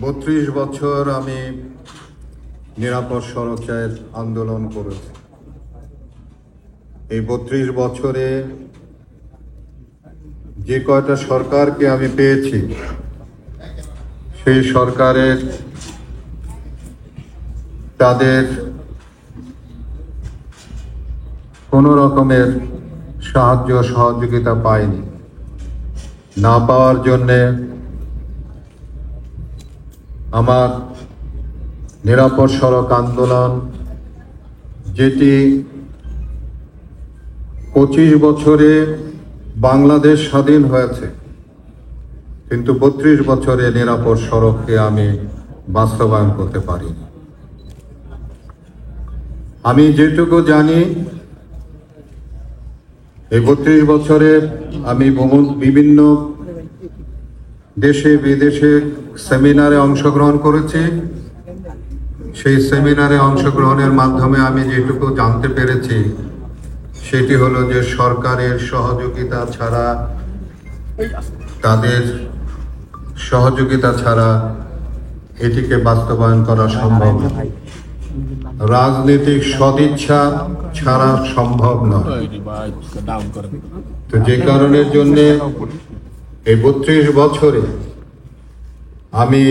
32 বছর আমি নিরাপদ সড়কের আন্দোলন করেছি। এই 32 বছরে যে কয়টা সরকারকে আমি পেয়েছি, সেই সরকারের তাদের কোনো রকমের সাহায্য সহযোগিতা পাইনি। না পাওয়ার জন্যে আমার নিরাপদ সড়ক আন্দোলন, যেটি 25 বছরে বাংলাদেশ স্বাধীন হয়েছে, কিন্তু 32 বছরে নিরাপদ সড়ককে আমি বাস্তবায়ন করতে পারিনি। আমি যেটুকু জানি, এই 32 বছরে আমি বিভিন্ন দেশে বিদেশে সেমিনারে অংশগ্রহণ করেছি। সেই সেমিনারে অংশগ্রহণের মাধ্যমে আমি যেটুকু জানতে পেরেছি, সেটি হলো যে সরকারের সহযোগিতা ছাড়া, তাদের সহযোগিতা ছাড়া এটিকে বাস্তবায়ন করা সম্ভব নয়। রাজনৈতিক সদিচ্ছা ছাড়া সম্ভব নয়। তো যে কারণের জন্য এই 32 বছরে আমি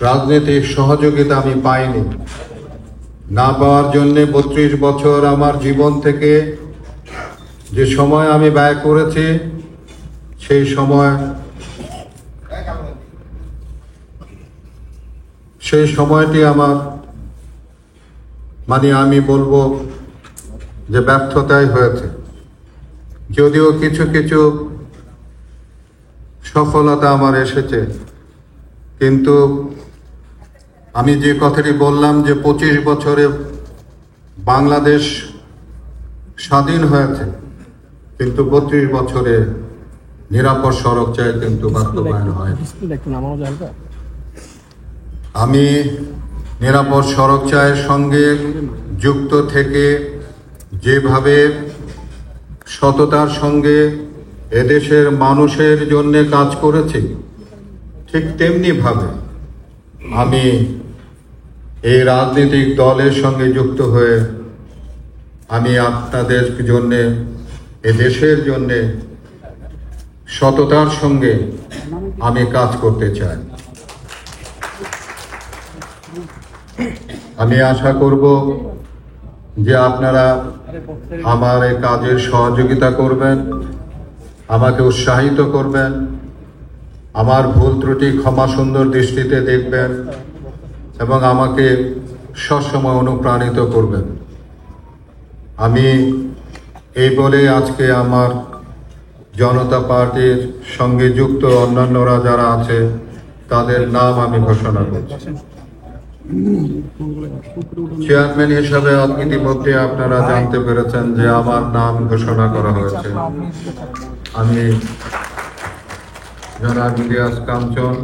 রাজনৈতিক সহযোগিতা আমি পাইনি। না পাওয়ার জন্য 32 বছর আমার জীবন থেকে যে সময় আমি ব্যয় করেছি, সেই সময়টি আমার আমি বলবো যে ব্যর্থতাই হয়েছে। যদিও কিছু কিছু সফলতা আমার এসেছে, কিন্তু আমি যে কথাটি বললাম যে 25 বছরে বাংলাদেশ স্বাধীন হয়েছে, কিন্তু 32 বছরে নিরাপদ সড়ক চাই কিন্তু বাস্তবায়ন হয়। আমি নিরাপদ সড়ক চায়ের সঙ্গে যুক্ত থেকে যেভাবে সততার সঙ্গে এদেশের মানুষের জন্য কাজ করেছি, ঠিক তেমনি ভাবে আমি এই রাজনৈতিক দলের সঙ্গে যুক্ত হয়ে আমি আপনাদের জন্য, এদেশের জন্য সততার সঙ্গে আমি কাজ করতে চাই। আমি আশা করব যে আপনারা আমার এই কাজের সহযোগিতা করবেন, আমাকে উৎসাহিত করবেন, আমার ভুল ত্রুটি ক্ষমা সুন্দর দৃষ্টিতে দেখবেন এবং আমাকে সবসময় অনুপ্রাণিত করবেন। আমি এই বলে আজকে আমার জনতা পার্টির সঙ্গে যুক্ত অন্যান্যরা যারা আছে, তাদের নাম আমি ঘোষণা করছি। চেয়ারম্যান হিসাবে ইতিমধ্যে আপনারা জানতে পেরেছেন যে আমার নাম ঘোষণা করা হয়েছে। আমি জনাব ইলিয়াস কাঞ্চন।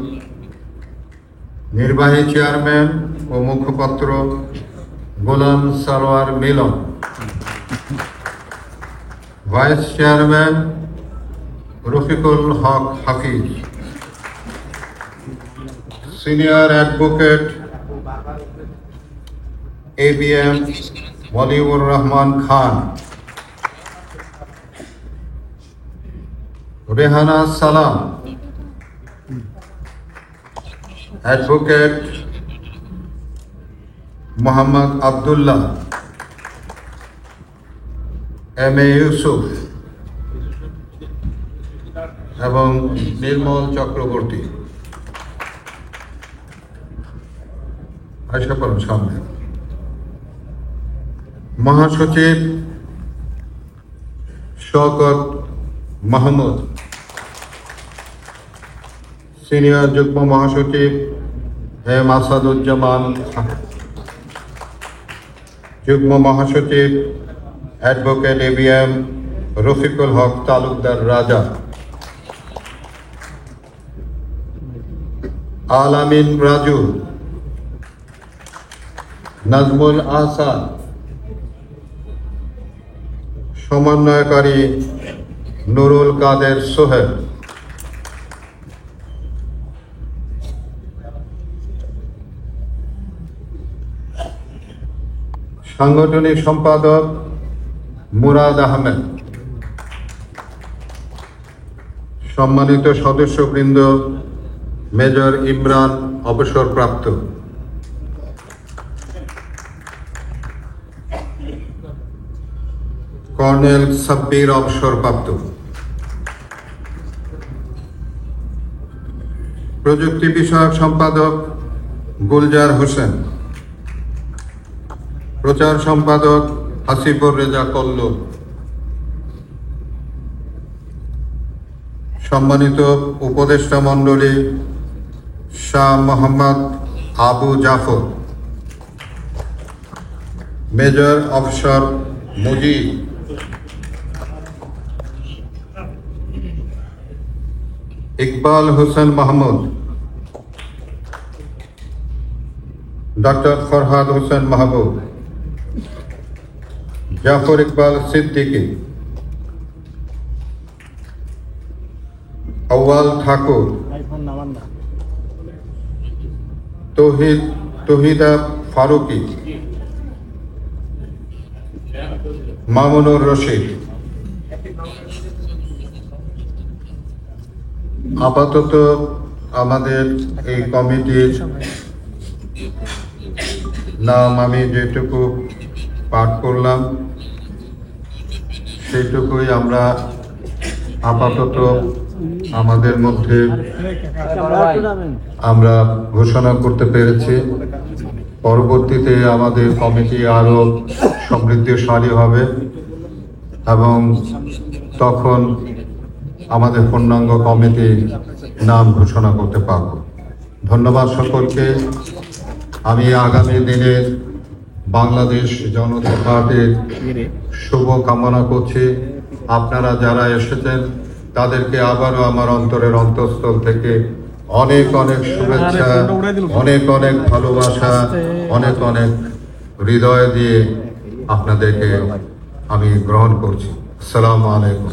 নির্বাহী চেয়ারম্যান ও মুখপাত্র Golam Sarwar Milon. Vice chairman Rafiqul Haque Hafiz. Senior advocate ABM Waliur Rahman Khan. Rehana Salam. Advocate Mohammad Abdullah. MA Yusuf এবং নির্মল চক্রবর্তী। আশা করুন সামনে। মহাসচিব শওকত মাহমুদ। সিনিয়র যুগ্ম মহাসচিব M আসাদুজ্জামান। যুগ্ম মহাসচিব অ্যাডভোকেট ABM রফিকুল হক তালুকদার রাজা। আলামিন রাজু। নাজমুল আহসান। সমন্বয়কারী নুরুল কাদের সোহেল। সাংগঠনিক সম্পাদক মুরাদ আহমেদ, সম্মানিত সদস্যবৃন্দ মেজর ইমরান অবসরপ্রাপ্ত, কর্নেল সাব্বির অবসরপ্রাপ্ত, প্রযুক্তি বিষয়ক সম্পাদক গুলজার হোসেন, প্রচার সম্পাদক হাসিবুর রেজা কল্লো, সম্মানিত উপদেষ্টা মণ্ডলী Shah Mohammad Abu Jafar, major officer Mujib, Iqbal Hossain Mahmud, doctor Farhad Hossain Mahbub, Jafar Iqbal Siddiqui, Awal Thakur, Tahida Faruqui, Mamunur Rashid. আপাতত আমাদের এই কমিটির নাম আমি যেটুকু পাঠ করলাম সেইটুকুই আমরা আপাতত আমাদের মধ্যে আমরা ঘোষণা করতে পেরেছি। পরবর্তীতে আমাদের কমিটি আরো সমৃদ্ধশালী হবে এবং তখন আমাদের পূর্ণাঙ্গ কমিটি নাম ঘোষণা করতে পারব। ধন্যবাদ সকলকে। আমি আগামী দিনের বাংলাদেশ জনতা পার্টির শুভ কামনা করছি। আপনারা যারা এসেছেন তাদেরকে আবারও আমার অন্তরের অন্তঃস্থল থেকে অনেক অনেক শুভেচ্ছা, অনেক অনেক ভালোবাসা, অনেক অনেক হৃদয় দিয়ে আপনাদেরকে আমি গ্রহণ করছি। আসসালামু আলাইকুম।